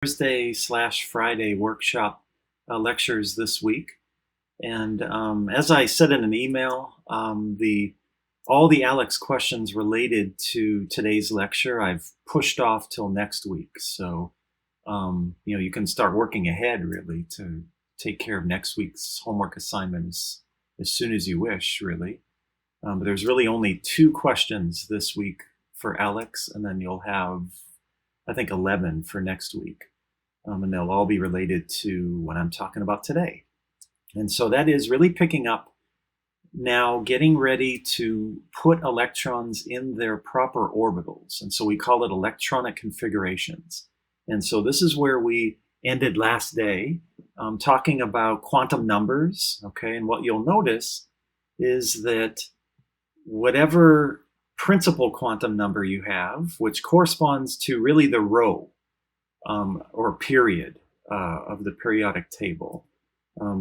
Thursday/Friday workshop lectures this week. And as I said in an email, all the Alex questions related to today's lecture I've pushed off till next week. So you can start working ahead really to take care of next week's homework assignments as soon as you wish, really. But there's really only 2 questions this week for Alex, and then you'll have, I think, 11 for next week. And they'll all be related to what I'm talking about today. And so that is really picking up now, getting ready to put electrons in their proper orbitals. And so we call it electronic configurations. And so this is where we ended last day, talking about quantum numbers, okay? And what you'll notice is that whatever principal quantum number you have, which corresponds to really the row or period of the periodic table.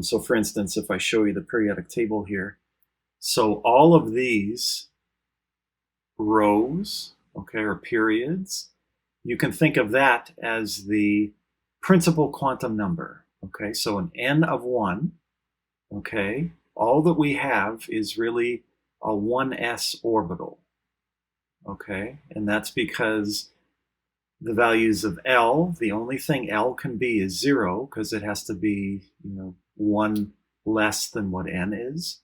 So for instance, if I show you the periodic table here, so all of these rows, okay, or periods, you can think of that as the principal quantum number, okay? So an n of 1, okay, all that we have is really a 1s orbital, okay? And that's because the values of L, the only thing L can be is 0, because it has to be, 1 less than what n is.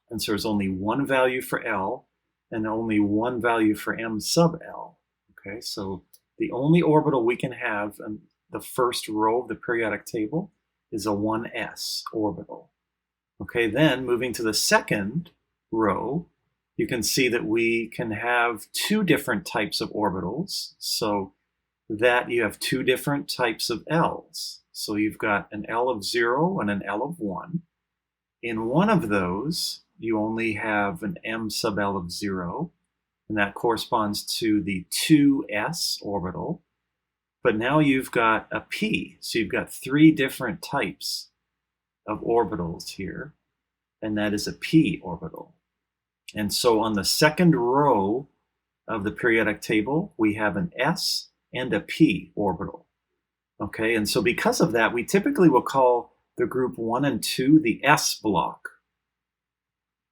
And so there's only one value for L and only one value for m sub L. Okay, so the only orbital we can have in the first row of the periodic table is a 1s orbital. Okay, then moving to the second row, you can see that we can have 2 different types of orbitals. So that you have 2 different types of L's. So you've got an L of 0 and an L of 1. In one of those, you only have an m sub L of 0, and that corresponds to the 2s orbital. But now you've got a p, so you've got 3 different types of orbitals here, and that is a p orbital. And so on the second row of the periodic table, we have an s and a p orbital. Okay, and so because of that, we typically will call the group 1 and 2 the s block.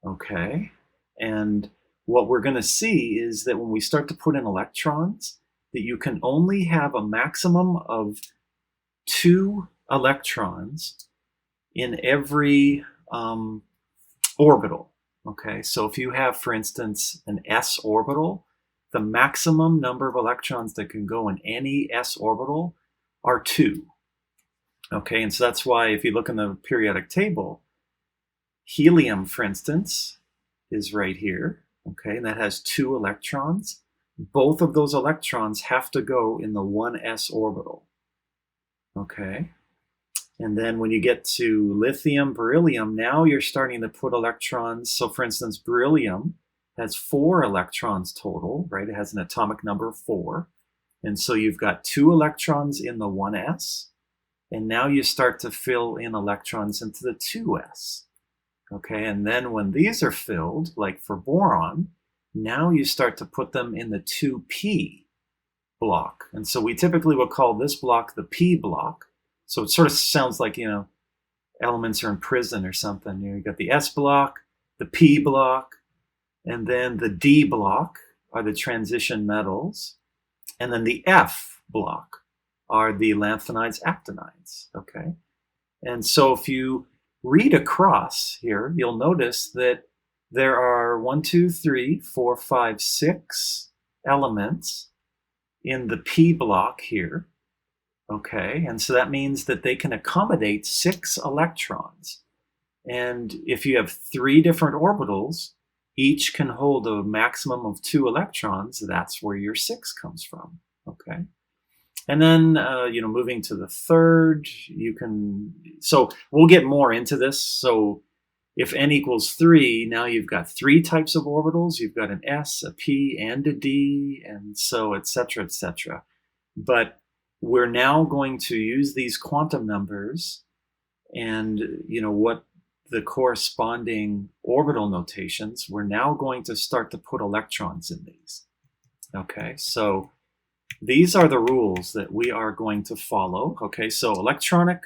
Okay, and what we're going to see is that when we start to put in electrons, that you can only have a maximum of 2 electrons in every orbital. Okay, so if you have, for instance, an s orbital, the maximum number of electrons that can go in any s orbital are 2. Okay, and so that's why if you look in the periodic table, helium, for instance, is right here. Okay, and that has 2 electrons. Both of those electrons have to go in the 1s orbital. Okay, and then when you get to lithium, beryllium, now you're starting to put electrons. So for instance, beryllium has 4 electrons total, right? It has an atomic number of 4. And so you've got 2 electrons in the 1s, and now you start to fill in electrons into the 2s. Okay, and then when these are filled, like for boron, now you start to put them in the 2p block. And so we typically will call this block the p block. So it sort of sounds like, elements are in prison or something. You've got the s block, the p block, and then the d block are the transition metals. And then the F block are the lanthanides, actinides, okay? And so if you read across here, you'll notice that there are 1, 2, 3, 4, 5, 6 elements in the P block here, okay? And so that means that they can accommodate 6 electrons. And if you have 3 different orbitals, each can hold a maximum of 2 electrons. That's where your 6 comes from, okay? And then, moving to the third, so we'll get more into this. So if n equals 3, now you've got 3 types of orbitals. You've got an s, a p, and a d, and so et cetera, et cetera. But we're now going to use these quantum numbers and, what the corresponding orbital notations, we're now going to start to put electrons in these. Okay, so these are the rules that we are going to follow. Okay, so electronic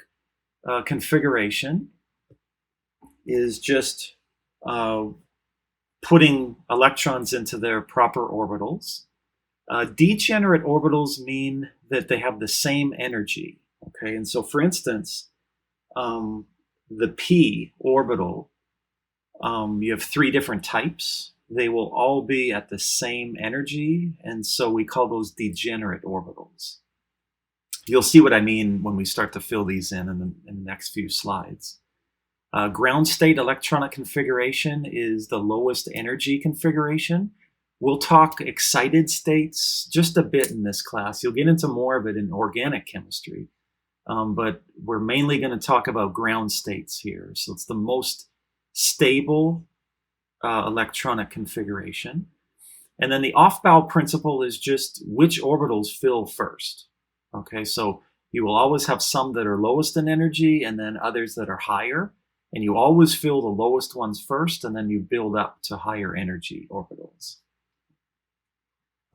configuration is just putting electrons into their proper orbitals. Degenerate orbitals mean that they have the same energy. Okay, and so for instance, the p orbital, you have 3 different types. They will all be at the same energy, and so we call those degenerate orbitals. You'll see what I mean when we start to fill these in the next few slides. Ground state electronic configuration is the lowest energy configuration. We'll talk excited states just a bit in this class. You'll get into more of it in organic chemistry, but we're mainly going to talk about ground states here. So it's the most stable electronic configuration. And then the off-bow principle is just which orbitals fill first. Okay, so you will always have some that are lowest in energy and then others that are higher. And you always fill the lowest ones first, and then you build up to higher energy orbitals.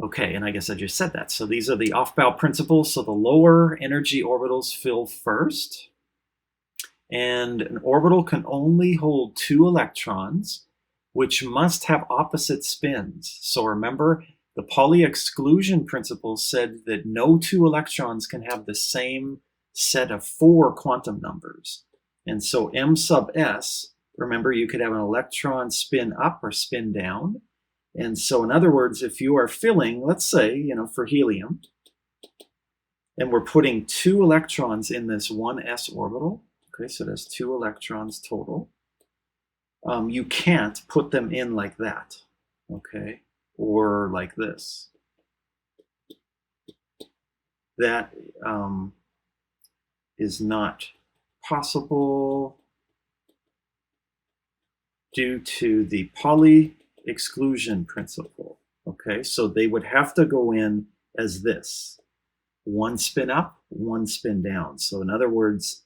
Okay, and I guess I just said that. So these are the off-bow principles. So the lower energy orbitals fill first. And an orbital can only hold 2 electrons, which must have opposite spins. So remember, the Pauli exclusion principle said that no 2 electrons can have the same set of 4 quantum numbers. And so M sub s, remember, you could have an electron spin up or spin down. And so in other words, if you are filling, let's say, for helium, and we're putting 2 electrons in this 1s orbital, okay, so that's 2 electrons total, you can't put them in like that, okay, or like this. That is not possible due to the Pauli exclusion principle. Okay, so they would have to go in as this: 1 spin up, 1 spin down. So in other words,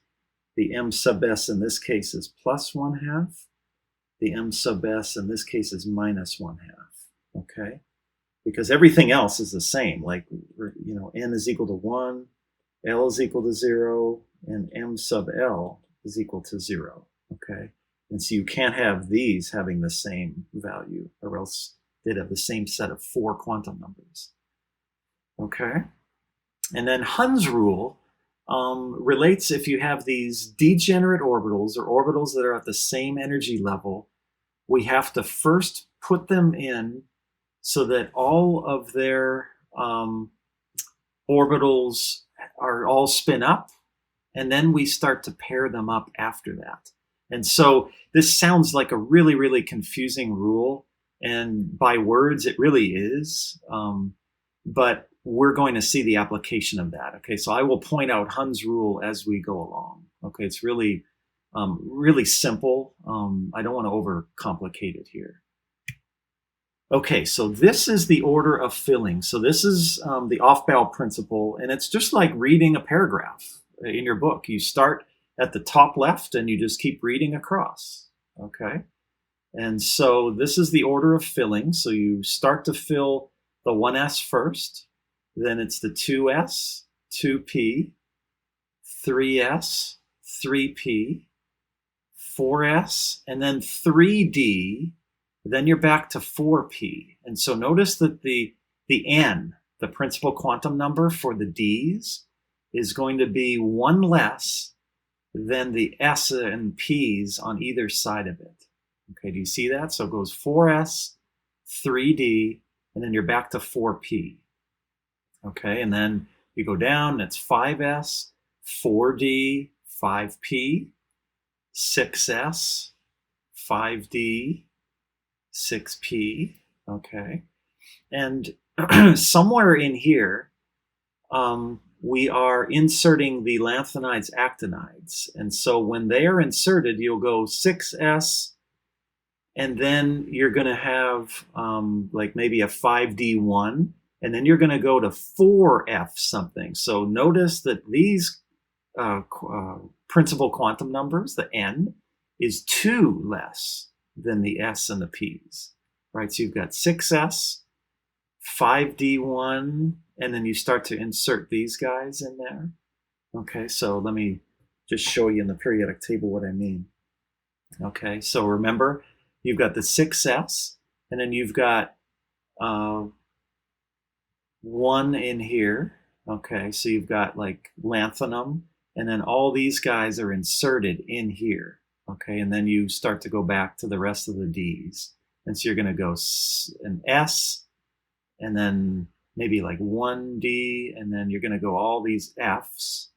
the M sub s in this case is plus 1/2. The M sub s in this case is minus 1/2. Okay, because everything else is the same. Like, n is equal to 1, L is equal to 0, and M sub L is equal to 0, okay? And so you can't have these having the same value, or else they'd have the same set of 4 quantum numbers, okay? And then Hund's rule relates if you have these degenerate orbitals, or orbitals that are at the same energy level, we have to first put them in so that all of their orbitals are all spin up, and then we start to pair them up after that. And so this sounds like a really, really confusing rule, and by words it really is, but we're going to see the application of that. Okay, so I will point out Hund's rule as we go along. Okay, it's really, really simple. I don't want to overcomplicate it here. Okay, so this is the order of filling. So this is the off-bow principle, and it's just like reading a paragraph in your book. You start at the top left and you just keep reading across, okay? And so this is the order of filling. So you start to fill the 1s first, then it's the 2s, 2p, 3s, 3p, 4s, and then 3d, then you're back to 4p. And so notice that the n, the principal quantum number for the d's, is going to be 1 less than the s and p's on either side of it. Okay, do you see that? So it goes 4s, 3d, and then you're back to 4p. Okay, and then you go down, it's 5s, 4d, 5p, 6s, 5d, 6p, okay? And somewhere in here, we are inserting the lanthanides, actinides. And so when they are inserted, you'll go 6s, and then you're going to have like maybe a 5d1, and then you're going to go to 4f something. So notice that these principal quantum numbers, the n, is 2 less than the s and the p's, right? So you've got 6s, 5d1, and then you start to insert these guys in there. Okay, so let me just show you in the periodic table what I mean. Okay, so remember, you've got the 6s, and then you've got 1 in here. Okay, so you've got like lanthanum, and then all these guys are inserted in here. Okay, and then you start to go back to the rest of the Ds. And so you're going to go an S, and then maybe like 1D, and then you're going to go all these Fs,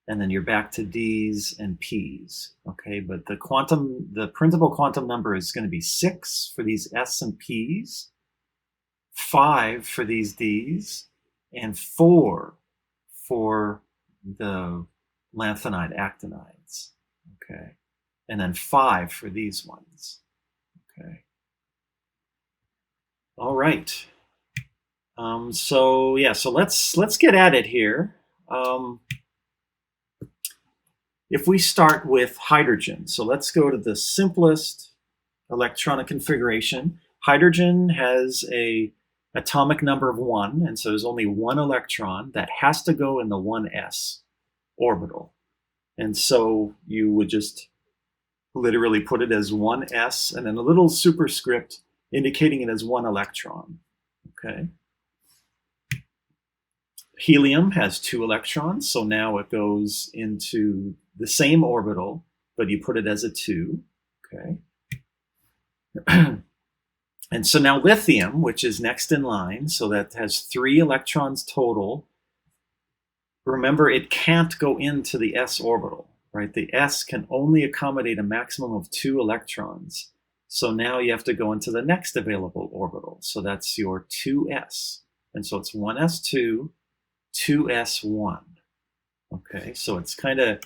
and then you're back to Ds and Ps. Okay, but the printable quantum number is going to be 6 for these S and Ps, 5 for these Ds, and 4 for the lanthanide actinides. Okay, and then 5 for these ones. Okay. All right. So let's get at it here. If we start with hydrogen, so let's go to the simplest electronic configuration. Hydrogen has a atomic number of 1, and so there's only 1 electron that has to go in the 1s orbital. And so you would just literally put it as 1s and then a little superscript indicating it as 1 electron. Okay. Helium has 2 electrons, so now it goes into the same orbital, but you put it as a 2. Okay. And so now lithium, which is next in line, so that has 3 electrons total. Remember, it can't go into the s orbital, right? The s can only accommodate a maximum of 2 electrons. So now you have to go into the next available orbital. So that's your 2s. And so it's 1s2, 2s1. Okay, so it's kind of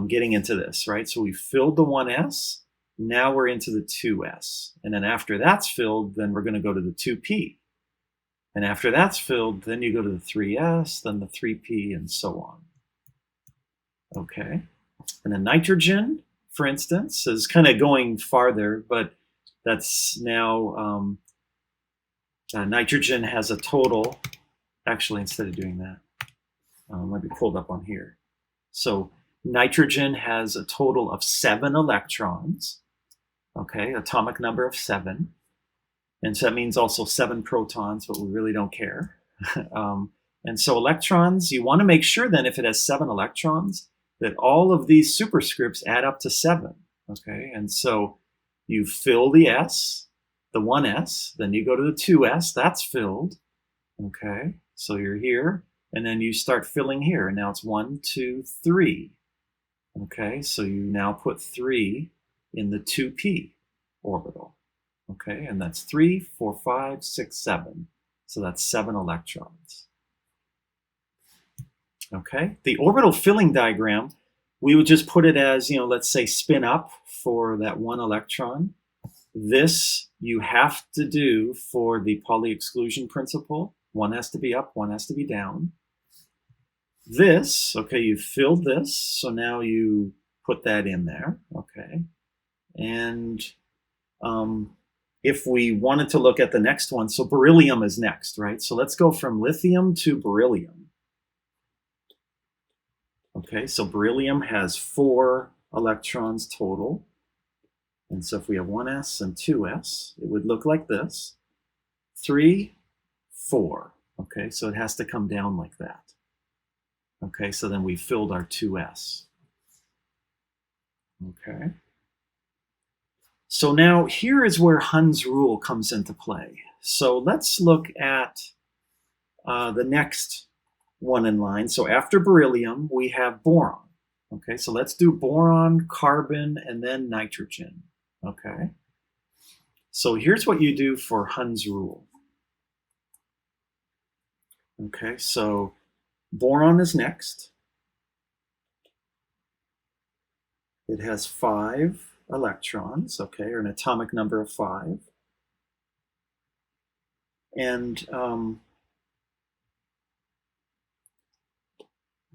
getting into this, right? So we filled the 1s. Now we're into the 2s. And then after that's filled, then we're going to go to the 2p. And after that's filled, then you go to the 3s, then the 3p, and so on. Okay. And then nitrogen, for instance, is kind of going farther, but that's now nitrogen has a total. Actually, instead of doing that, let me pull it up on here. So nitrogen has a total of 7 electrons. Okay, atomic number of 7. And so that means also 7 protons, but we really don't care. And so electrons, you want to make sure then if it has 7 electrons, that all of these superscripts add up to 7. Okay, and so you fill the S, the 1s, then you go to the 2s, that's filled. Okay, so you're here, and then you start filling here, and now it's 1, 2, 3. Okay, so you now put 3 in the 2p orbital. Okay, and that's 3, 4, 5, 6, 7. So that's 7 electrons. Okay, the orbital filling diagram, we would just put it as, let's say spin up for that 1 electron. This you have to do for the Pauli exclusion principle. 1 has to be up, 1 has to be down. This, okay, you filled this, so now you put that in there, okay. And if we wanted to look at the next one, so beryllium is next, right? So let's go from lithium to beryllium. Okay, so beryllium has 4 electrons total. And so if we have 1s and 2s, it would look like this. 3, 4. Okay, so it has to come down like that. Okay, so then we filled our 2s. Okay. So now here is where Hund's rule comes into play. So let's look at the next one in line. So after beryllium, we have boron. Okay, so let's do boron, carbon, and then nitrogen. Okay. So here's what you do for Hund's rule. Okay, so boron is next. It has 5 electrons, okay, or an atomic number of 5. And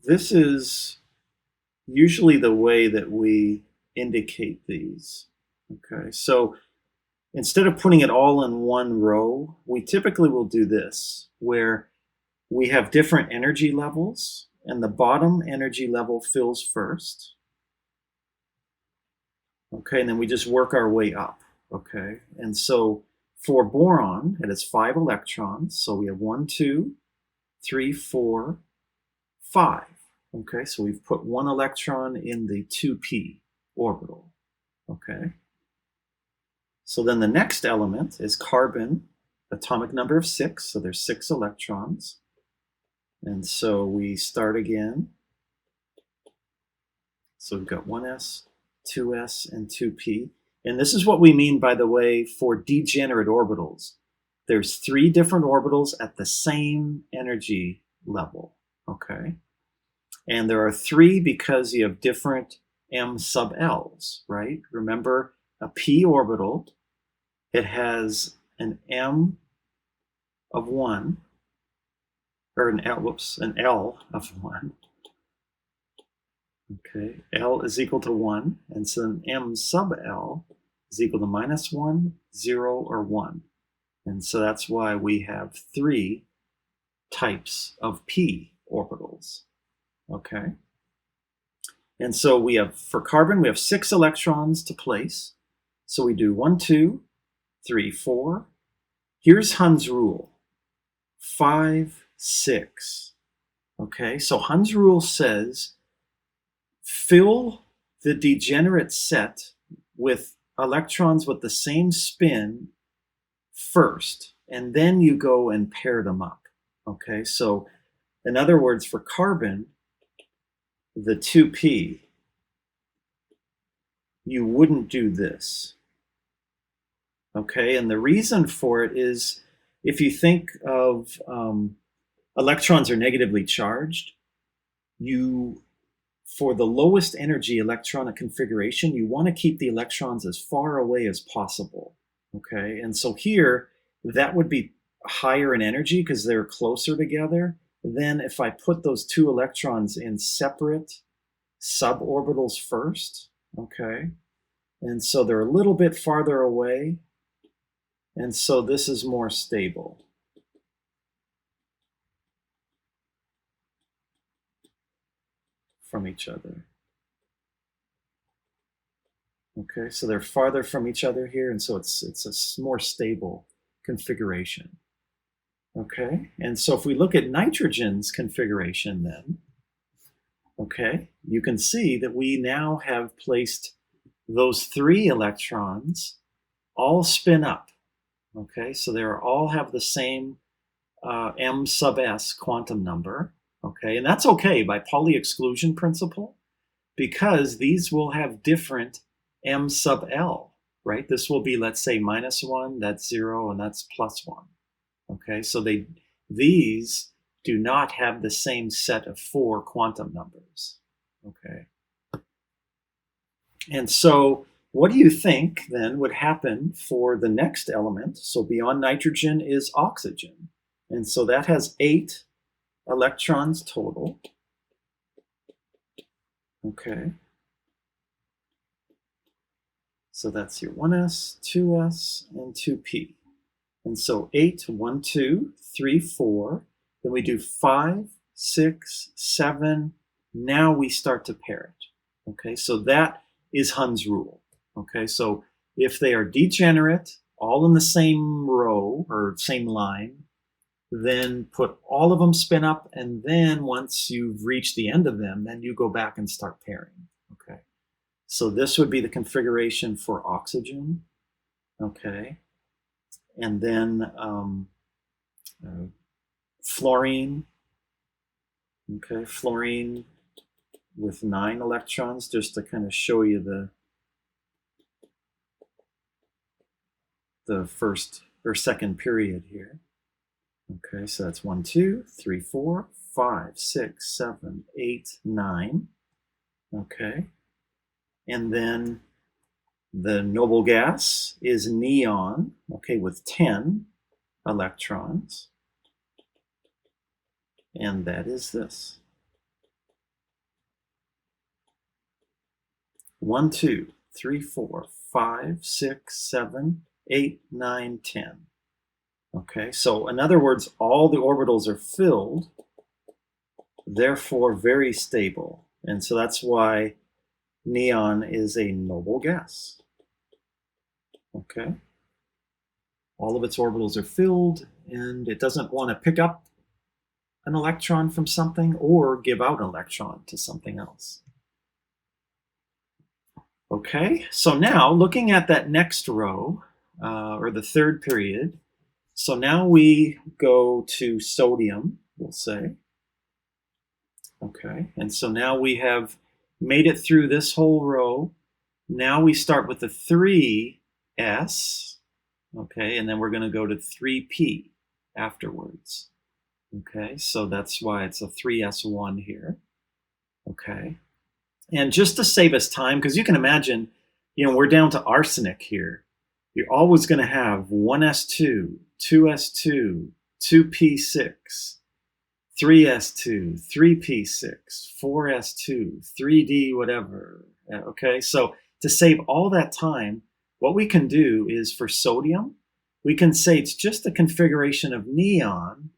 this is usually the way that we indicate these. Okay, so instead of putting it all in one row, we typically will do this, where we have different energy levels, and the bottom energy level fills first. Okay, and then we just work our way up. Okay, and so for boron, it has 5 electrons. So we have 1, 2, 3, 4, 5. Okay, so we've put 1 electron in the 2p orbital. Okay, so then the next element is carbon, atomic number of 6. So there's 6 electrons. And so we start again. So we've got 1s, 2s, and 2p. And this is what we mean, by the way, for degenerate orbitals. There's 3 different orbitals at the same energy level, okay? And there are 3 because you have different m sub l's, right? Remember, a p orbital, it has an m of 1, or an L of 1. Okay, L is equal to 1, and so then M sub L is equal to -1, 0, or 1. And so that's why we have 3 types of p orbitals. Okay, and so we have, for carbon, we have 6 electrons to place. So we do 1, 2, 3, 4. Here's Hund's rule: 5, 6. Okay, so Hund's rule says fill the degenerate set with electrons with the same spin first, and then you go and pair them up. Okay, so in other words, for carbon, the 2p, you wouldn't do this. Okay, and the reason for it is, if you think of electrons are negatively charged, for the lowest energy electronic configuration, you want to keep the electrons as far away as possible. Okay, and so here, that would be higher in energy because they're closer together. Then if I put those 2 electrons in separate suborbitals first, okay, and so they're a little bit farther away, and so this is more stable. From each other. Okay, so they're farther from each other here, and so it's a more stable configuration. Okay, and so if we look at nitrogen's configuration then, okay, you can see that we now have placed those 3 electrons all spin up. Okay, so they all have the same m sub s quantum number. Okay, and that's okay by Pauli exclusion principle, because these will have different m sub l, right? This will be, let's say, -1, that's 0, and that's +1. Okay, so these do not have the same set of 4 quantum numbers. Okay, and so what do you think then would happen for the next element? So beyond nitrogen is oxygen, and so that has 8 electrons total. Okay, so that's your 1s, 2s, and 2p. And so 8, 1, 2, 3, 4. Then we do 5, 6, 7. Now we start to pair it. Okay, so that is Hund's rule. Okay, so if they are degenerate, all in the same row or same line, then put all of them spin up, and then once you've reached the end of them, then you go back and start pairing. Okay, so this would be the configuration for oxygen. Okay, and then fluorine. Okay, fluorine with 9 electrons, just to kind of show you the first or second period here. Okay, so that's 1, 2, 3, 4, 5, 6, 7, 8, 9. Okay, and then the noble gas is neon, okay, with 10 electrons. And that is this. 1, 2, 3, 4, 5, 6, 7, 8, 9, 10. Okay, so in other words, all the orbitals are filled, therefore very stable. And so that's why neon is a noble gas. Okay, all of its orbitals are filled, and it doesn't want to pick up an electron from something or give out an electron to something else. Okay, so now looking at that next row, or the third period, so now we go to sodium, we'll say. Okay, and so now we have made it through this whole row. Now we start with the 3s, okay, and then we're going to go to 3p afterwards. Okay, so that's why it's a 3s1 here. Okay, and just to save us time, because you can imagine, we're down to arsenic here. You're always going to have 1s2, 2s2, 2p6, 3s2, 3p6, 4s2, 3d whatever. Okay, so to save all that time, what we can do is for sodium, we can say it's just a configuration of neon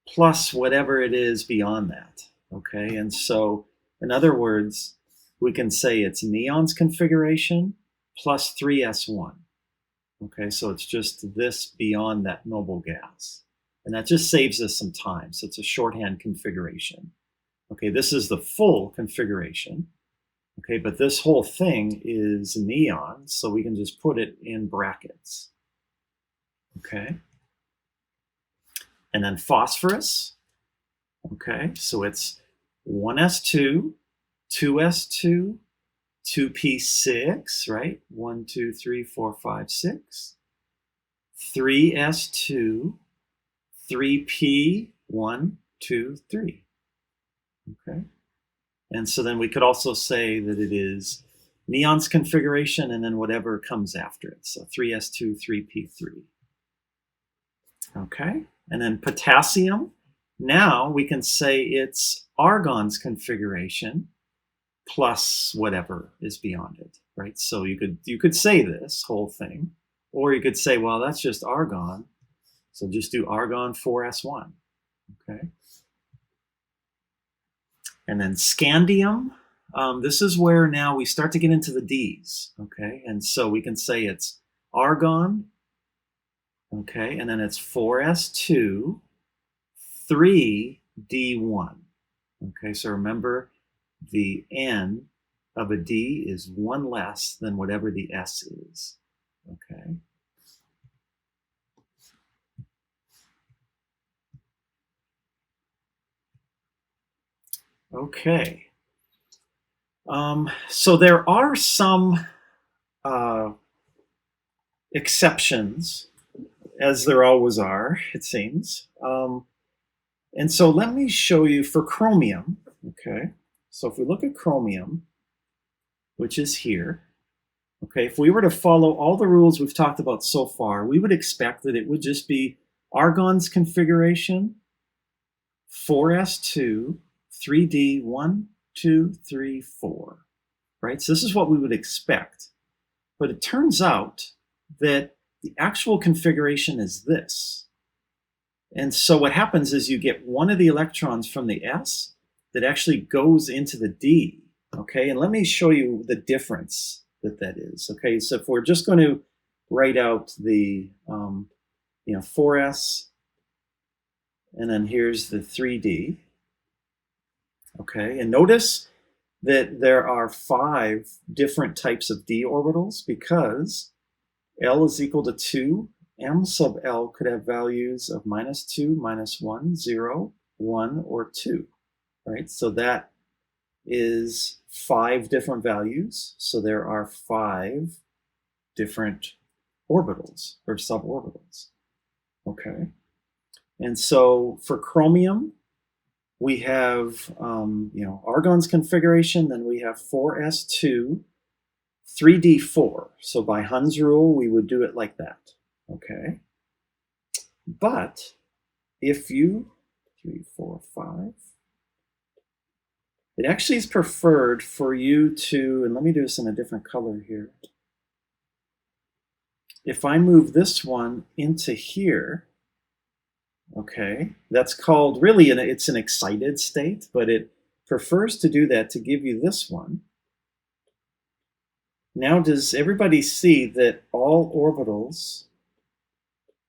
plus whatever it is beyond that. Okay, and so in other words, we can say it's neon's configuration plus 3s1. Okay, so it's just this beyond that noble gas. And that just saves us some time. So it's a shorthand configuration. Okay, this is the full configuration. Okay, but this whole thing is neon, so we can just put it in brackets. Okay. And then phosphorus. Okay, so it's 1s2, 2s2, 2p6, right? 1, 2, 3, 4, 5, 6. 3s2, 3p, 1, 2, 3. Okay. And so then we could also say that it is neon's configuration and then whatever comes after it. So 3s2, 3p3. Okay. And then potassium. Now we can say it's argon's configuration plus whatever is beyond it, right? So you could say this whole thing, or you could say, well, that's just argon. So just do argon 4s1. Okay. And then scandium. This is where now we start to get into the D's. Okay. And so we can say it's argon. Okay. And then it's 4s2, 3d1. Okay. So remember, the N of a D is one less than whatever the S is. Okay. Okay. So there are some exceptions, as there always are, it seems. And so let me show you for chromium. Okay. So if we look at chromium, which is here, okay, if we were to follow all the rules we've talked about so far, we would expect that it would just be argon's configuration, 4s2, 3d, 1, 2, 3, 4, right? So this is what we would expect. But it turns out that the actual configuration is this. And so what happens is you get one of the electrons from the S that actually goes into the D, okay? And let me show you the difference that is, okay? So if we're just going to write out the, 4s, and then here's the 3d, okay? And notice that there are 5 different types of d orbitals because L is equal to 2, M sub L could have values of -2, -1, 0, 1, or 2. Right, so that is 5 different values. So there are 5 different orbitals or suborbitals. Okay, and so for chromium, we have argon's configuration. Then we have 4s2, 3d4. So by Hund's rule, we would do it like that. Okay, but if you 3, 4, 5. It actually is preferred for you to, and let me do this in a different color here. If I move this one into here, Okay, that's called, really, it's an excited state, but it prefers to do that to give you this one. Now, does everybody see that all orbitals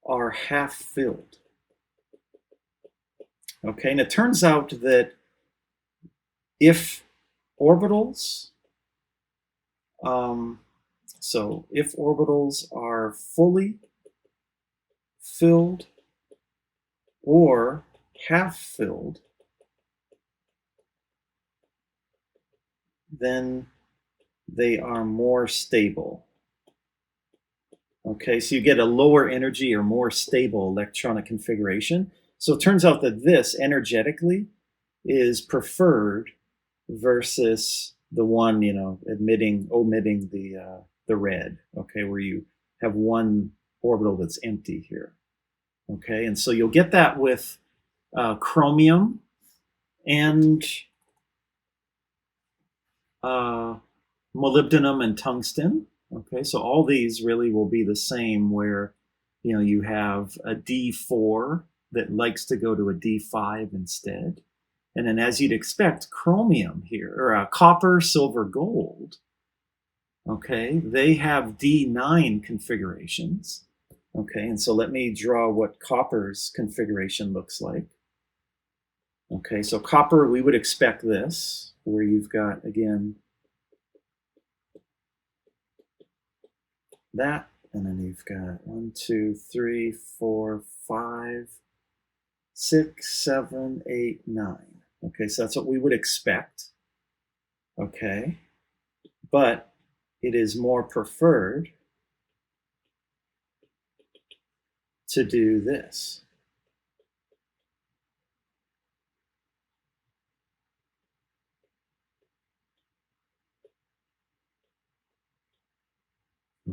are half filled? Okay, and it turns out that if orbitals, if orbitals are fully filled or half filled, then they are more stable. Okay, so you get a lower energy or more stable electronic configuration. So it turns out that this energetically is preferred versus the one, omitting the red. Okay, where you have one orbital that's empty here. Okay, and so you'll get that with chromium and molybdenum and tungsten. Okay, so all these really will be the same, where you have a D4 that likes to go to a D5 instead. And then, as you'd expect, chromium here, or copper, silver, gold, okay, they have D9 configurations. Okay, and so let me draw what copper's configuration looks like. Okay, so copper, we would expect this, where you've got, again, that, and then you've got 1, 2, 3, 4, 5, 6, 7, 8, 9. Okay, so that's what we would expect. Okay, but it is more preferred to do this.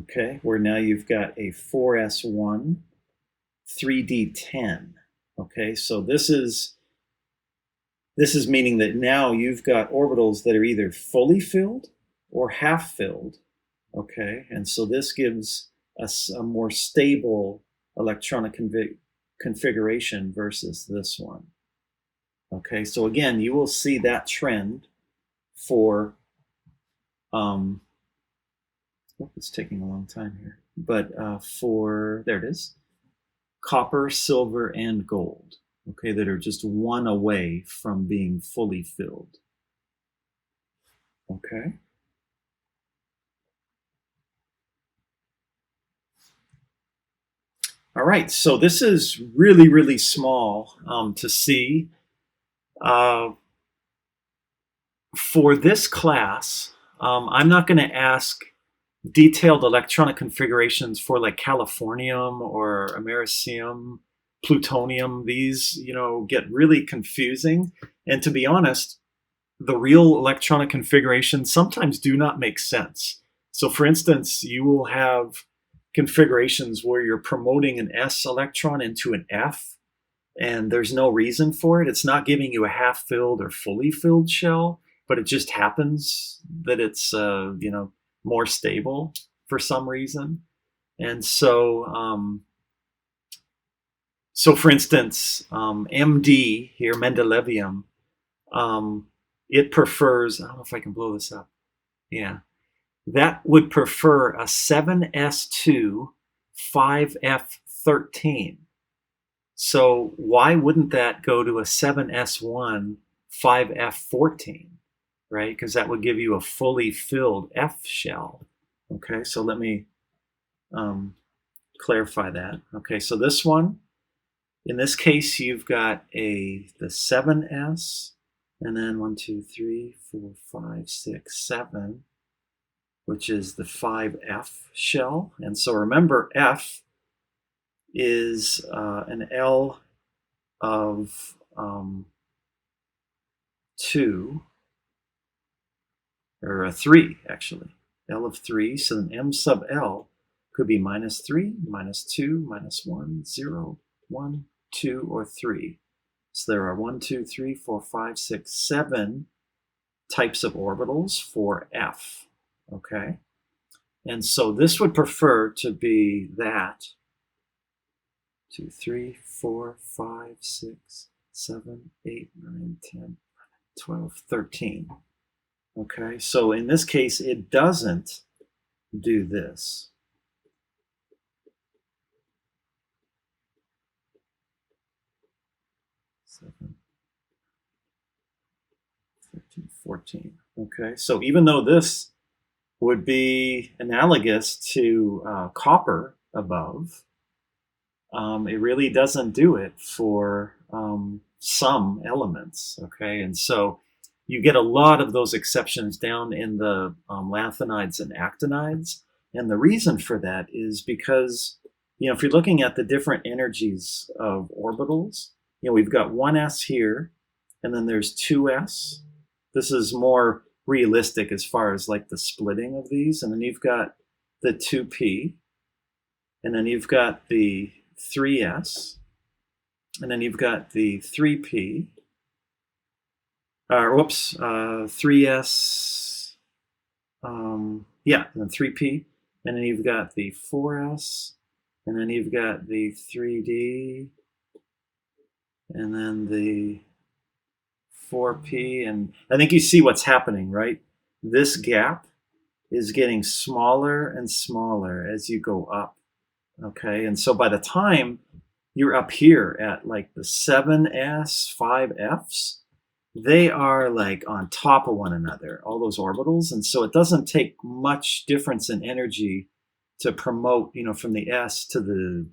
Okay, where now you've got a 4s1, 3d10. Okay, so this is meaning that now you've got orbitals that are either fully filled or half filled. Okay, and so this gives us a more stable electronic configuration versus this one. Okay, so again, you will see that trend for, it's taking a long time here, but there it is, copper, silver, and gold, okay, that are just one away from being fully filled. Okay. All right, so this is really, really small to see. For this class, I'm not going to ask detailed electronic configurations for like californium or americium, plutonium. These, get really confusing. And to be honest, the real electronic configurations sometimes do not make sense. So for instance, you will have configurations where you're promoting an S electron into an F, and there's no reason for it. It's not giving you a half-filled or fully filled shell, but it just happens that it's more stable for some reason. And so for instance, MD here, Mendelevium, it prefers, I don't know if I can blow this up. Yeah. That would prefer a 7s2 5f13. So why wouldn't that go to a 7s1 5f14, right? Because that would give you a fully filled F shell. Okay, so let me clarify that. Okay, so this one, in this case, you've got the 7s, and then 1, 2, 3, 4, 5, 6, 7, which is the 5f shell. And so remember, F is an L of 2, or a 3 actually, L of 3. So then M sub L could be -3, -2, -1, 0, 1, 2, or 3. So there are 1, 2, 3, 4, 5, 6, 7 types of orbitals for F. Okay, and so this would prefer to be that. 2, 3, 4, 5, 6, 7, 8, 9, 10, 12, 13. Okay, so in this case, it doesn't do this. 7, 13, 14. Okay, so even though this would be analogous to copper above, it really doesn't do it for some elements. Okay, and so you get a lot of those exceptions down in the lanthanides and actinides, and the reason for that is because if you're looking at the different energies of orbitals, we've got 1s here, and then there's 2s. This is more realistic as far as like the splitting of these, and then you've got the 2p, and then you've got the 3s, and then you've got the 3p, 3s, yeah, and then 3p, and then you've got the 4s, and then you've got the 3d, and then the 4p, and I think you see what's happening, right? This gap is getting smaller and smaller as you go up, okay? And so by the time you're up here at like the 7s, 5fs, they are like on top of one another, all those orbitals, and so it doesn't take much difference in energy to promote, from the s to the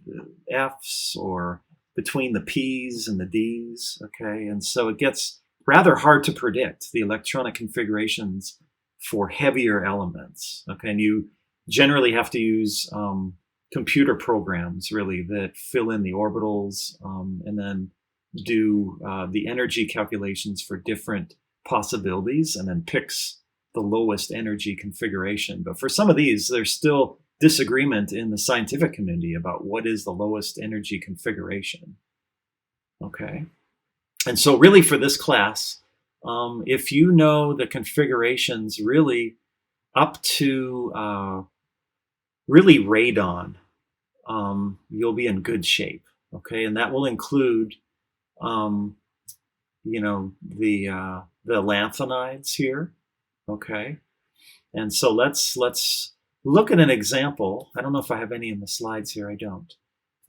f's or between the p's and the d's, okay? And so it gets rather hard to predict the electronic configurations for heavier elements, okay? And you generally have to use computer programs, really, that fill in the orbitals and then do the energy calculations for different possibilities and then picks the lowest energy configuration. But for some of these, there's still disagreement in the scientific community about what is the lowest energy configuration, okay? And so really for this class, if you know the configurations really up to really radon, you'll be in good shape, okay? And that will include, the lanthanides here, okay? And so let's look at an example. I don't know if I have any in the slides here. I don't.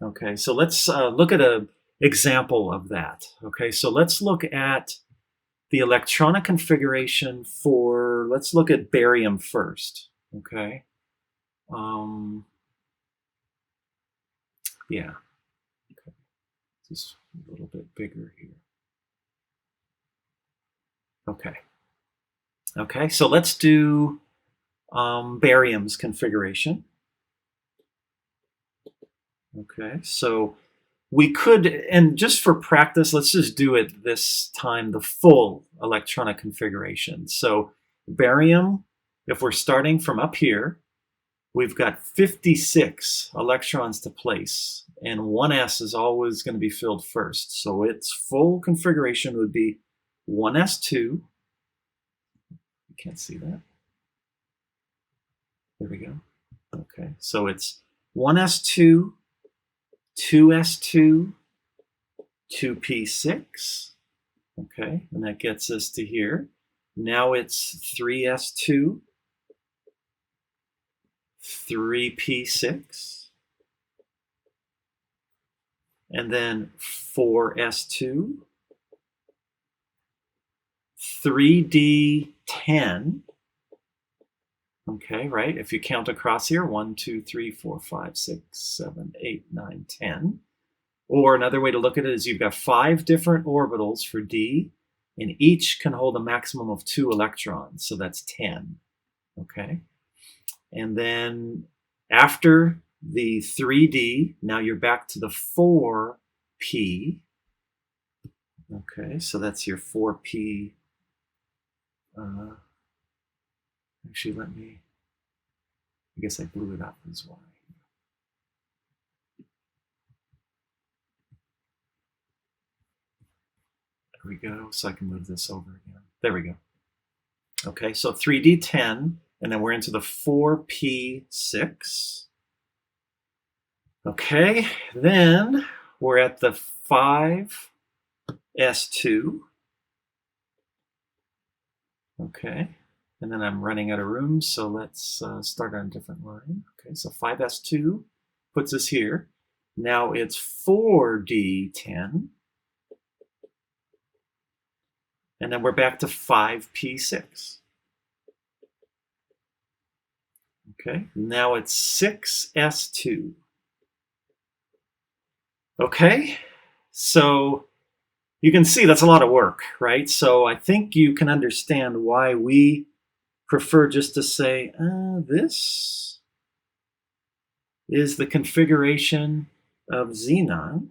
Okay, so let's look at an example of that. Okay, so let's look at the electronic configuration for, let's look at barium first. Okay. Yeah. Okay. Just a little bit bigger here. Okay. Okay, so let's do barium's configuration. Okay, so we could, and just for practice, let's just do it this time, the full electronic configuration. So barium, if we're starting from up here, we've got 56 electrons to place, and 1s is always going to be filled first. So its full configuration would be 1s2. You can't see that. There we go. Okay, so it's 1s2, 2s2, 2p6. Okay, and that gets us to here. Now it's 3s2, 3p6, and then 4s2, 3d10. Okay, right? If you count across here, 1, 2, 3, 4, 5, 6, 7, 8, 9, 10. Or another way to look at it is you've got 5 different orbitals for D, and each can hold a maximum of 2 electrons, so that's 10. Okay, and then after the 3D, now you're back to the 4p. Okay, so that's your 4p. Actually, I guess I blew it up as well. There we go, so I can move this over again. There we go. Okay, so 3d10, and then we're into the 4p6. Okay, then we're at the 5s2. Okay, and then I'm running out of room, so let's start on a different line. Okay, so 5s2 puts us here. Now it's 4d10. And then we're back to 5p6. Okay, now it's 6s2. Okay, so you can see that's a lot of work, right? So I think you can understand why we prefer just to say, this is the configuration of xenon.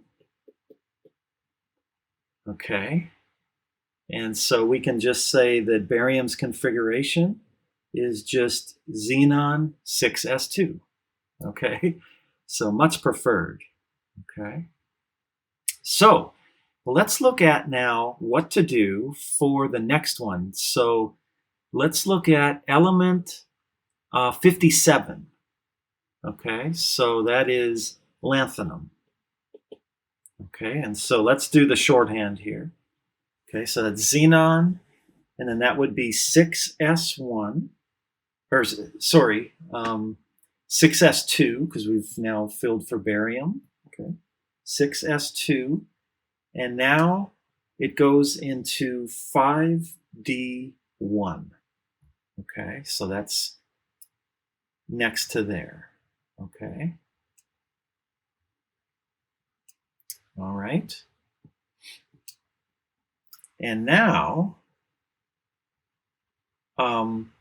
Okay, and so we can just say that barium's configuration is just xenon 6s2. Okay, so much preferred. Okay, so let's look at now what to do for the next one. So let's look at element 57. Okay, so that is lanthanum. Okay, and so let's do the shorthand here. Okay, so that's xenon, and then that would be 6s1, or sorry, 6s2, because we've now filled for barium. Okay, 6s2, and now it goes into 5d1. Okay, so that's next to there. Okay. All right. And now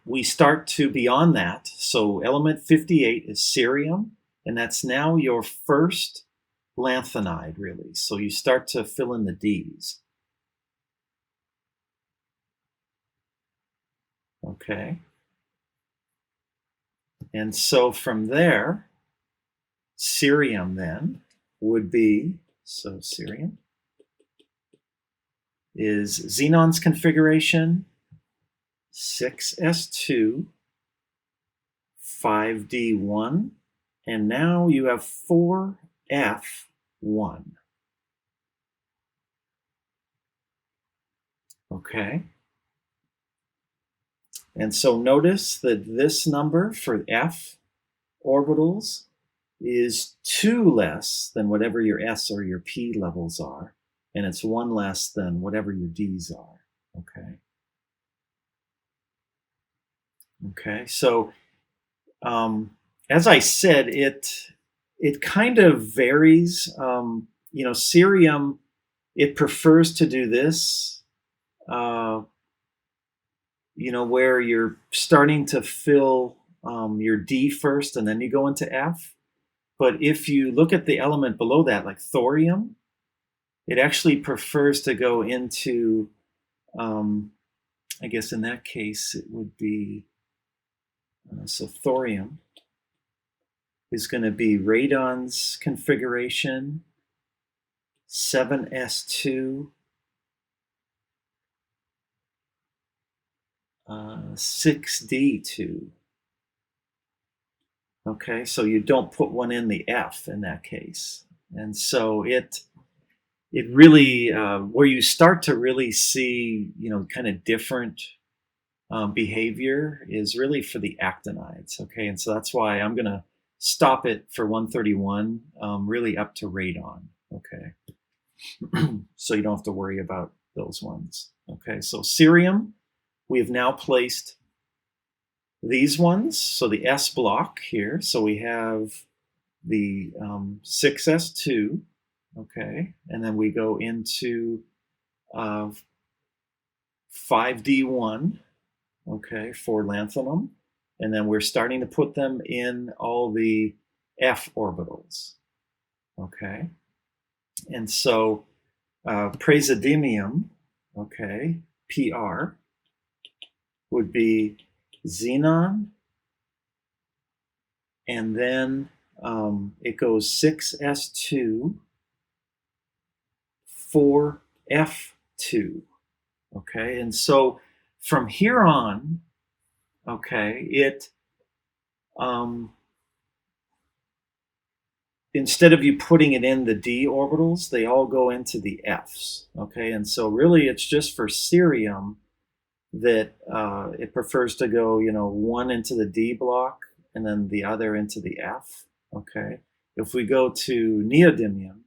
we start to beyond that. So element 58 is cerium, and that's now your first lanthanide, really. So you start to fill in the Ds. Okay. And so from there, cerium then would be, so cerium is xenon's configuration, 6s2, 5d1, and now you have 4f1. Okay. And so notice that this number for f orbitals is 2 less than whatever your s or your p levels are, and it's 1 less than whatever your d's are. Okay. Okay, so as I said, it kind of varies. Cerium, it prefers to do this, where you're starting to fill your D first and then you go into F. But if you look at the element below that, like thorium, it actually prefers to go into, I guess in that case, it would be, so thorium is going to be radon's configuration, 7s2, 6d2. Okay, so you don't put one in the F in that case. And so it really, where you start to really see, kind of different behavior is really for the actinides. Okay, and so that's why I'm going to stop it for 131, really up to radon. Okay, so you don't have to worry about those ones. Okay, so cerium, we have now placed these ones. So the S block here. So we have the 6s2. Okay, and then we go into 5d1. Okay, for lanthanum, and then we're starting to put them in all the f orbitals. Okay, and so praseodymium, okay, PR, would be xenon, and then it goes 6s2, 4f2. Okay, and so from here on, okay, instead of you putting it in the d orbitals, they all go into the f's. Okay, and so really it's just for cerium that it prefers to go, one into the d block and then the other into the f. Okay, if we go to neodymium,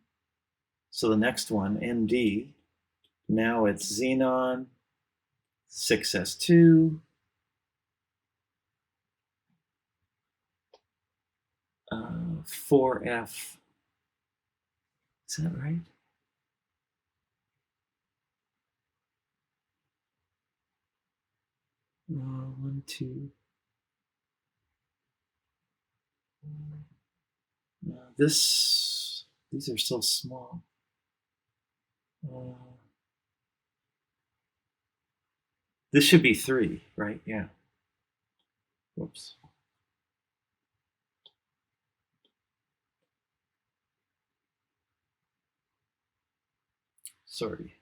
so the next one, Nd, now it's xenon 6s2, 4f. Is that right? One, two. These are so small. This should be 3, right? Yeah. Whoops. Sorry.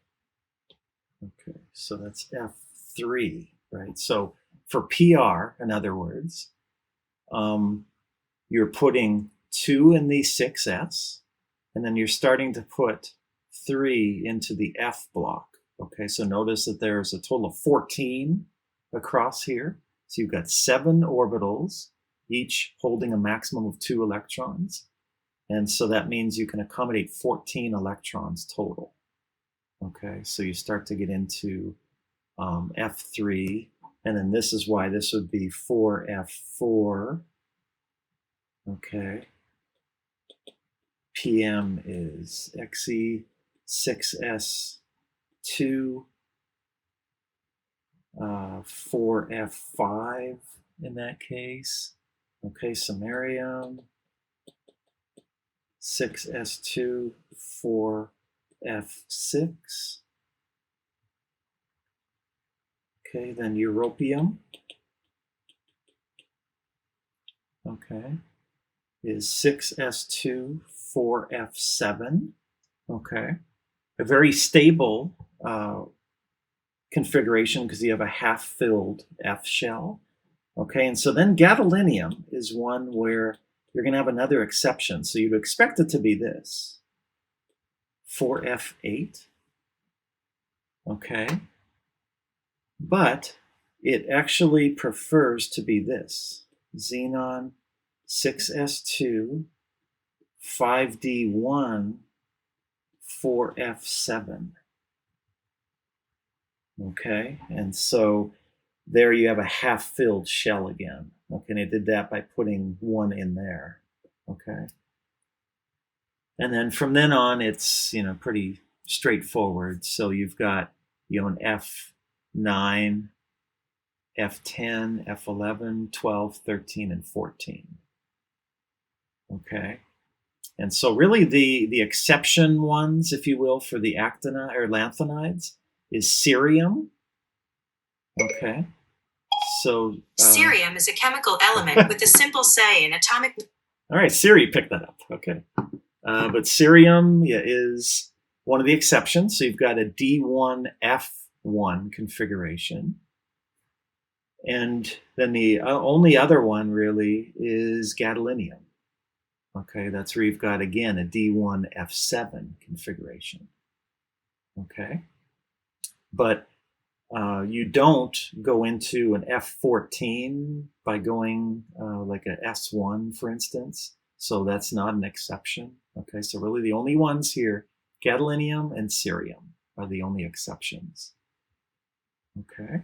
Okay, so that's F3, right? So for PR, in other words, you're putting 2 in the 6s, and then you're starting to put 3 into the F block. Okay, so notice that there's a total of 14 across here. So you've got 7 orbitals, each holding a maximum of 2 electrons. And so that means you can accommodate 14 electrons total. Okay, so you start to get into F3, and then this is why this would be 4F4. Okay. PM is Xe6S2, 4F5 in that case. Okay, samarium, 6S2, 4F6. Okay, then europium, okay, is 6s2, 4f7. Okay, a very stable configuration because you have a half-filled F shell. Okay, and so then gadolinium is one where you're going to have another exception. So you'd expect it to be this, 4f8. Okay, but it actually prefers to be this, xenon 6s2, 5d1, 4f7. Okay, and so there you have a half-filled shell again. Okay, and it did that by putting 1 in there. Okay, and then from then on, it's pretty straightforward. So you've got an F9, F10, F11, 12, 13, and 14. Okay, and so really the exception ones, if you will, for the actinide or lanthanides is cerium. Okay, so cerium is a chemical element with a simple say in atomic. All right, Siri picked that up. Okay, but cerium is one of the exceptions. So you've got a D1F1 configuration. And then the only other one really is gadolinium. Okay, that's where you've got, again, a D1F7 configuration. Okay, but you don't go into an F14 by going like a S1, for instance. So that's not an exception. Okay, so really the only ones here, gadolinium and cerium, are the only exceptions. Okay.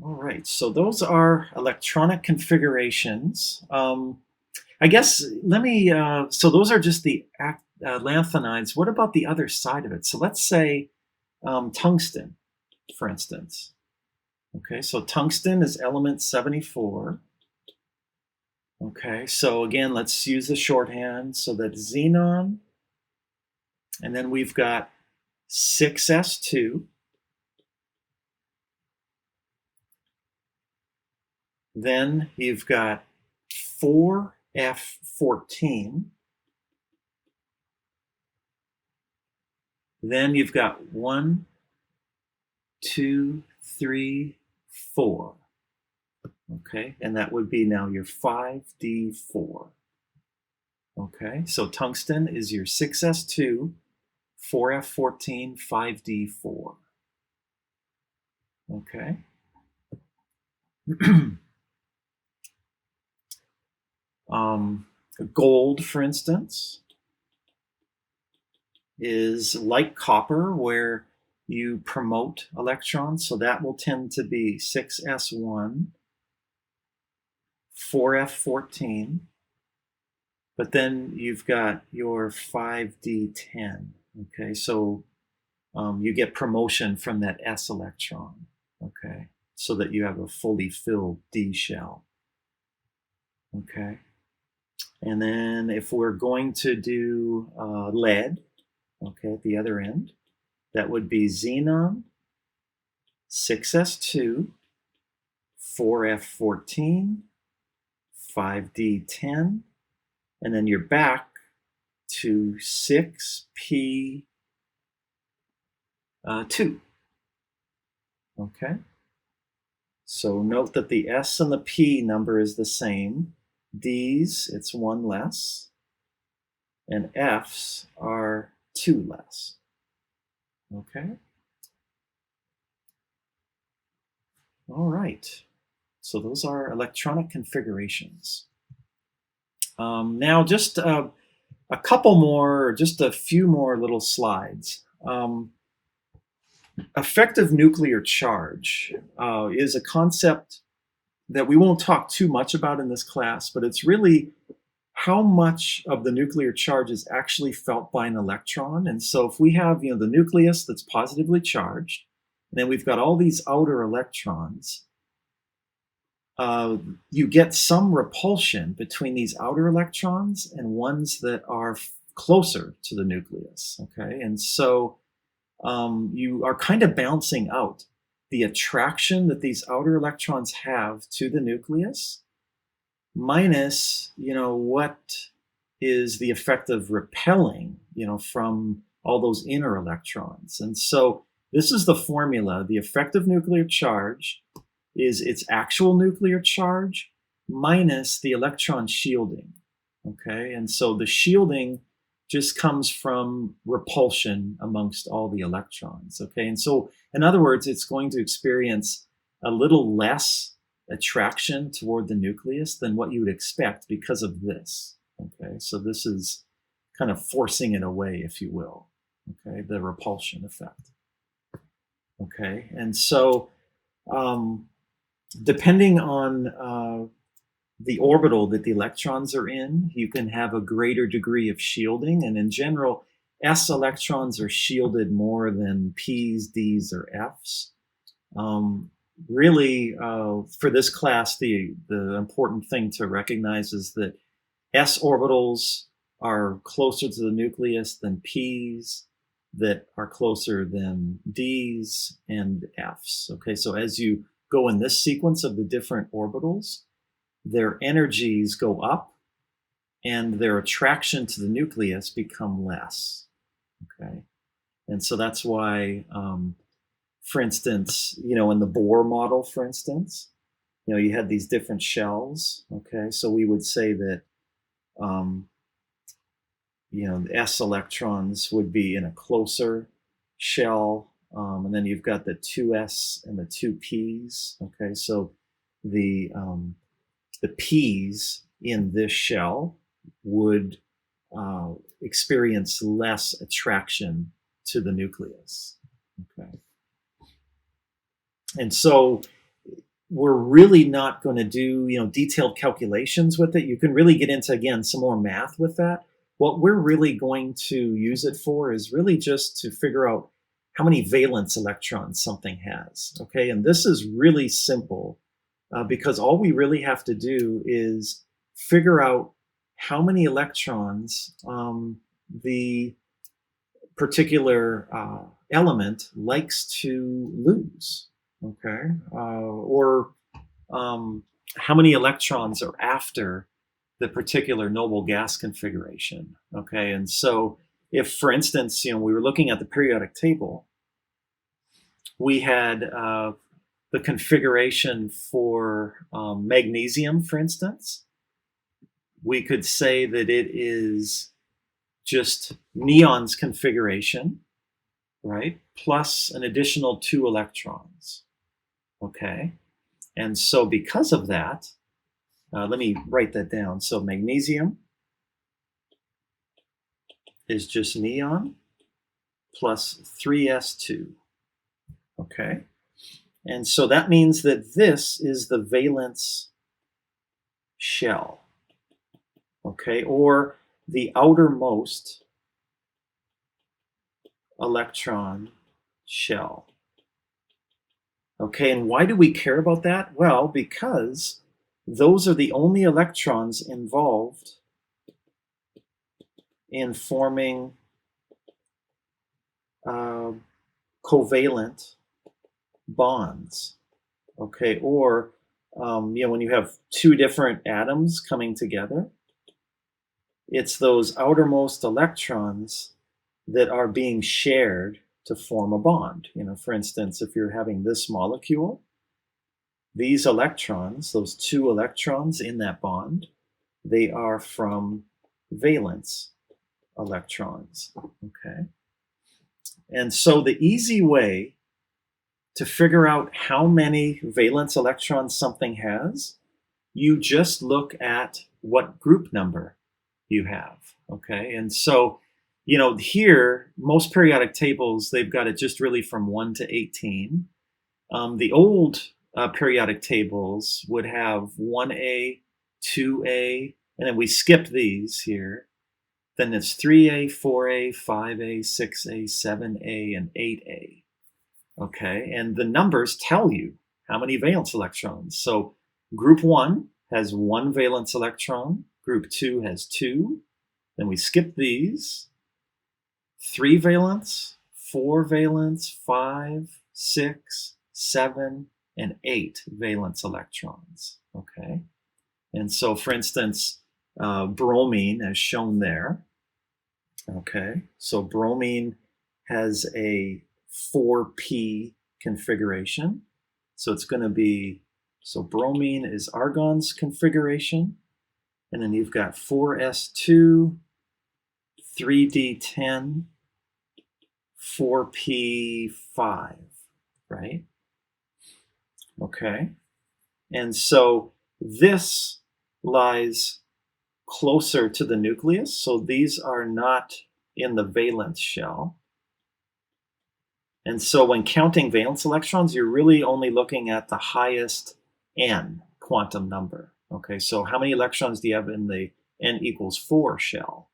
All right, so those are electronic configurations. I guess let me, so those are just the lanthanides. What about the other side of it? So let's say tungsten, for instance. Okay, so tungsten is element 74. Okay, so again, let's use the shorthand. So that's xenon, and then we've got 6s2. Then you've got 4f14. Then you've got 1, 2, 3, 4. Okay, and that would be now your 5d4. Okay, so tungsten is your 6s2, 4f14, 5d4. Okay. Gold, for instance, is like copper, where you promote electrons, so that will tend to be 6s1, 4f14, but then you've got your 5d10. Okay, so you get promotion from that s electron. Okay, so that you have a fully filled d shell. Okay, and then if we're going to do lead, okay, at the other end, that would be xenon, 6s2, 4f14, 5d10, and then you're back to 6p2. Okay, so note that the s and the p number is the same. D's, it's 1 less, and F's are 2 less. Okay. All right. So those are electronic configurations. Now just a couple more, or just a few more little slides. Effective nuclear charge is a concept that we won't talk too much about in this class, but it's really how much of the nuclear charge is actually felt by an electron. And so if we have, the nucleus that's positively charged, and then we've got all these outer electrons, you get some repulsion between these outer electrons and ones that are closer to the nucleus. Okay, and so you are kind of balancing out the attraction that these outer electrons have to the nucleus minus, what is the effect of repelling, from all those inner electrons. And so this is the formula. The effective nuclear charge is its actual nuclear charge minus the electron shielding. Okay, and so the shielding just comes from repulsion amongst all the electrons. Okay, and so in other words, it's going to experience a little less attraction toward the nucleus than what you would expect because of this. Okay, so this is kind of forcing it away, if you will. Okay, the repulsion effect. Okay, and so depending on the orbital that the electrons are in, you can have a greater degree of shielding. And in general, s electrons are shielded more than p's, d's, or f's. Really, for this class, the important thing to recognize is that s orbitals are closer to the nucleus than p's, that are closer than d's and f's. Okay, so as you go in this sequence of the different orbitals, their energies go up and their attraction to the nucleus become less. Okay, and so that's why, for instance, in the Bohr model, for instance, you had these different shells. Okay, so we would say that the s electrons would be in a closer shell, and then you've got the 2s and the 2p's. Okay, so the p's in this shell would experience less attraction to the nucleus. Okay, and so we're really not going to do detailed calculations with it. You can really get into, again, some more math with that. What we're really going to use it for is really just to figure out how many valence electrons something has. Okay, and this is really simple because all we really have to do is figure out how many electrons the particular element likes to lose. Okay, or how many electrons are after the particular noble gas configuration. Okay, and so if, for instance, we were looking at the periodic table, we had the configuration for magnesium, for instance, we could say that it is just neon's configuration, right, plus an additional 2 electrons. Okay, and so because of that, let me write that down. So magnesium is just neon plus 3s2. Okay, and so that means that this is the valence shell, okay, or the outermost electron shell. Okay, and why do we care about that? Well, because those are the only electrons involved in forming covalent bonds, okay, or when you have 2 different atoms coming together, it's those outermost electrons that are being shared to form a bond. For instance, if you're having this molecule, these electrons, those 2 electrons in that bond, they are from valence electrons, okay? And so the easy way to figure out how many valence electrons something has, you just look at what group number you have, okay? And so, here, most periodic tables, they've got it just really from 1 to 18. The old periodic tables would have 1A, 2A, and then we skip these here. Then it's 3A, 4A, 5A, 6A, 7A, and 8A. Okay, and the numbers tell you how many valence electrons. So group 1 has 1 valence electron, group 2 has 2, then we skip these, 3 valence, 4 valence, 5, 6, 7, and 8 valence electrons, okay? And so, for instance, bromine, as shown there, okay? So bromine has a 4p configuration. So it's going to be, so bromine is argon's configuration, and then you've got 4s2, 3d10, 4p5, right? Okay, and so this lies closer to the nucleus, so these are not in the valence shell. And so when counting valence electrons, you're really only looking at the highest n quantum number. Okay, so how many electrons do you have in the n equals 4 shell?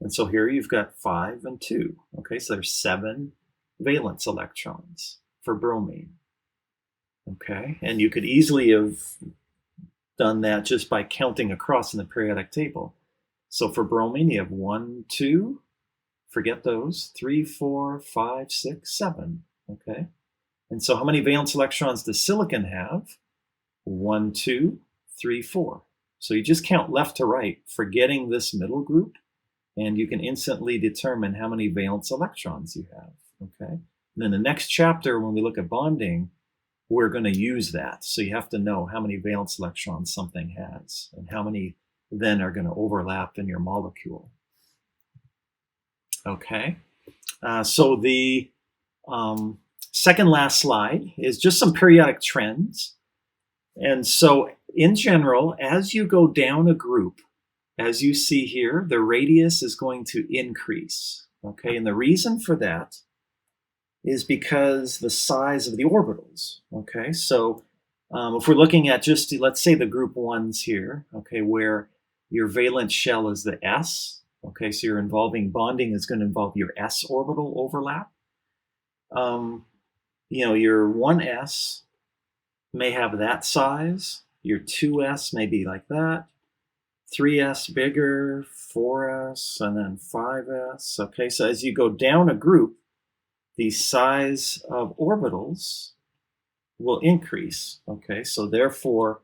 And so here you've got 5 and 2. Okay, so there's 7 valence electrons for bromine. Okay, and you could easily have done that just by counting across in the periodic table. So for bromine, you have 1, 2, forget those, 3, 4, 5, 6, 7. Okay, and so how many valence electrons does silicon have? 1, 2, 3, 4. So you just count left to right, forgetting this middle group, and you can instantly determine how many valence electrons you have. Okay, and then the next chapter, when we look at bonding, we're going to use that. So you have to know how many valence electrons something has and how many then are going to overlap in your molecule. Okay, so the second last slide is just some periodic trends. And so in general, as you go down a group, as you see here, the radius is going to increase. Okay, and the reason for that is because the size of the orbitals. Okay, so if we're looking at just, let's say the group 1s here, okay, where your valence shell is the s, okay, so your involving bonding is going to involve your s orbital overlap. Your 1s may have that size, your 2s may be like that, 3s bigger, 4s, and then 5s. Okay, so as you go down a group, the size of orbitals will increase. Okay, so therefore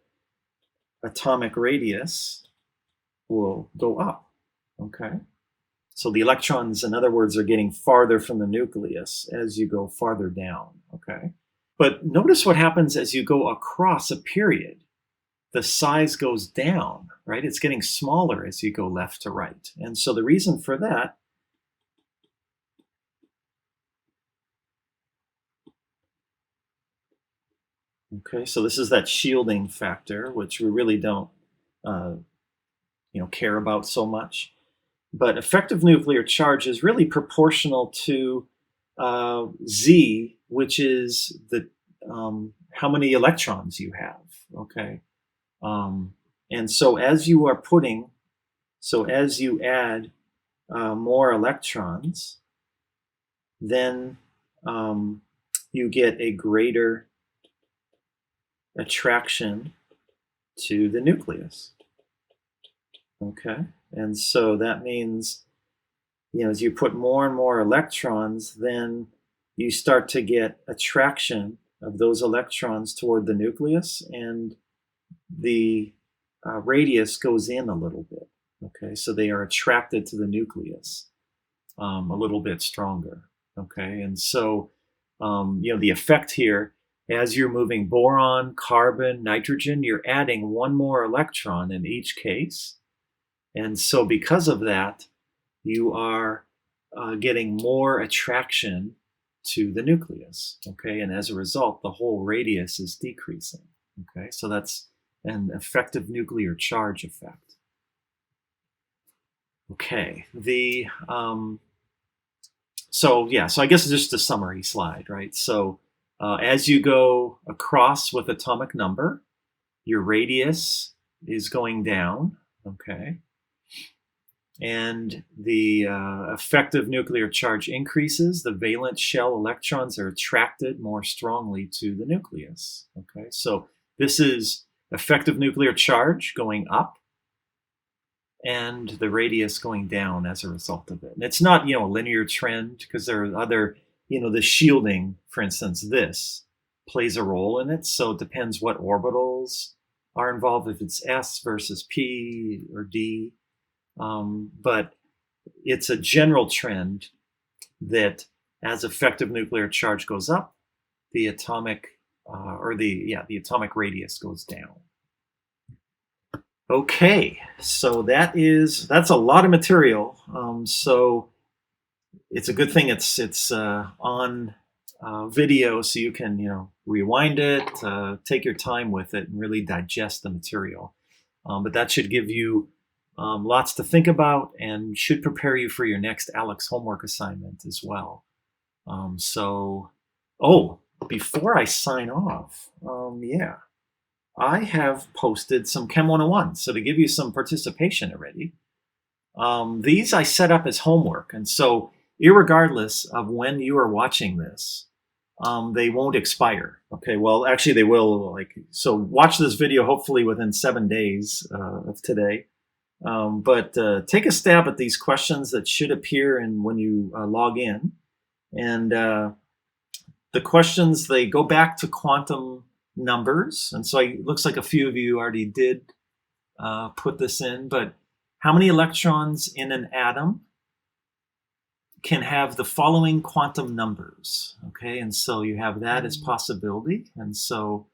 atomic radius will go up. Okay, so the electrons, in other words, are getting farther from the nucleus as you go farther down. Okay, But notice what happens as you go across a period. The size goes down, right? It's getting smaller as you go left to right. And so the reason for that okay, so this is that shielding factor, which we really don't care about so much. But effective nuclear charge is really proportional to Z, which is the how many electrons you have. Okay, and so as you are as you add more electrons, then you get a greater attraction to the nucleus. Okay, and so that means, as you put more and more electrons, then you start to get attraction of those electrons toward the nucleus, and the radius goes in a little bit. Okay, so they are attracted to the nucleus a little bit stronger. Okay, and so the effect here, as you're moving boron, carbon, nitrogen, you're adding one more electron in each case. And so because of that, you are getting more attraction to the nucleus, okay? And as a result, the whole radius is decreasing, okay? So that's an effective nuclear charge effect. Okay, so I guess it's just a summary slide, right? So as you go across with atomic number, your radius is going down, okay? And the effective nuclear charge increases. The valence shell electrons are attracted more strongly to the nucleus. Okay, so this is effective nuclear charge going up, and the radius going down as a result of it. And it's not a linear trend, because there are other the shielding, for instance, this plays a role in it. So it depends what orbitals are involved, if it's S versus P or D. But it's a general trend that as effective nuclear charge goes up, the atomic the atomic radius goes down. Okay, so that's a lot of material. So it's a good thing it's on video, so you can rewind it, take your time with it, and really digest the material. But that should give you lots to think about, and should prepare you for your next ALEKS homework assignment as well. Before I sign off, I have posted some Chem 101, so to give you some participation already. These I set up as homework, and so irregardless of when you are watching this, they won't expire. Okay, well, actually they will. So watch this video hopefully within 7 days of today. But take a stab at these questions that should appear when you log in. And the questions, they go back to quantum numbers. And so it looks like a few of you already did put this in. But how many electrons in an atom can have the following quantum numbers? Okay, and so you have that as possibility. And so,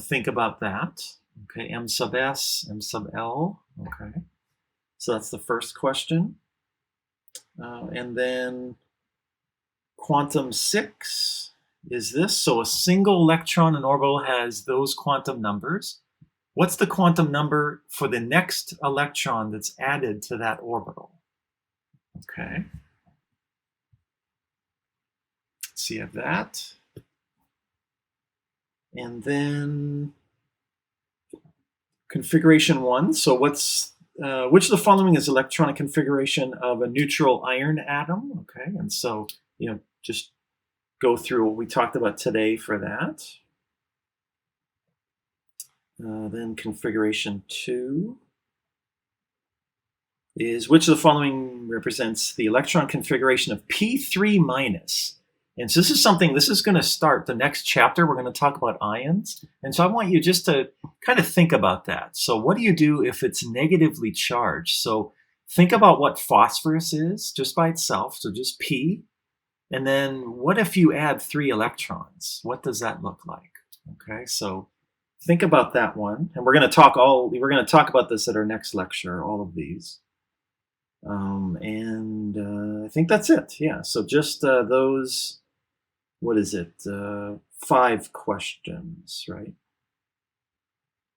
think about that. Okay, M sub S, M sub L. Okay. So that's the first question. And then quantum 6 is this. So a single electron in orbital has those quantum numbers. What's the quantum number for the next electron that's added to that orbital? Okay. So you have that. And then configuration 1. So which of the following is electronic configuration of a neutral iron atom? Okay, and so just go through what we talked about today for that. Then configuration 2 is which of the following represents the electron configuration of P3 minus? And so this is going to start the next chapter. We're going to talk about ions. And so I want you just to kind of think about that. So what do you do if it's negatively charged? So think about what phosphorus is just by itself. So just P. And then what if you add 3 electrons? What does that look like? Okay, so think about that one. And we're going to talk about this at our next lecture, all of these. I think that's it. Yeah, so just those, what is it? 5 questions, right?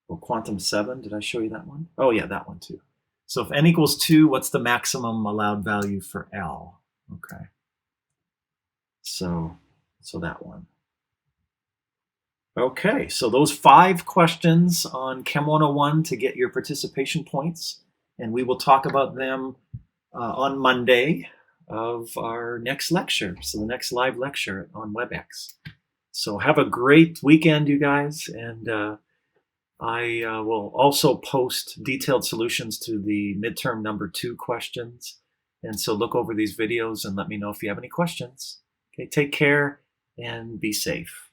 Well, quantum 7, did I show you that one? Oh yeah, that one too. So if n equals 2, what's the maximum allowed value for L? Okay. So that one. Okay, so those 5 questions on Chem 101 to get your participation points, and we will talk about them on Monday of our next lecture, so the next live lecture on WebEx. So have a great weekend, you guys, and I will also post detailed solutions to the midterm number 2 questions, and so look over these videos and let me know if you have any questions. Okay, take care and be safe.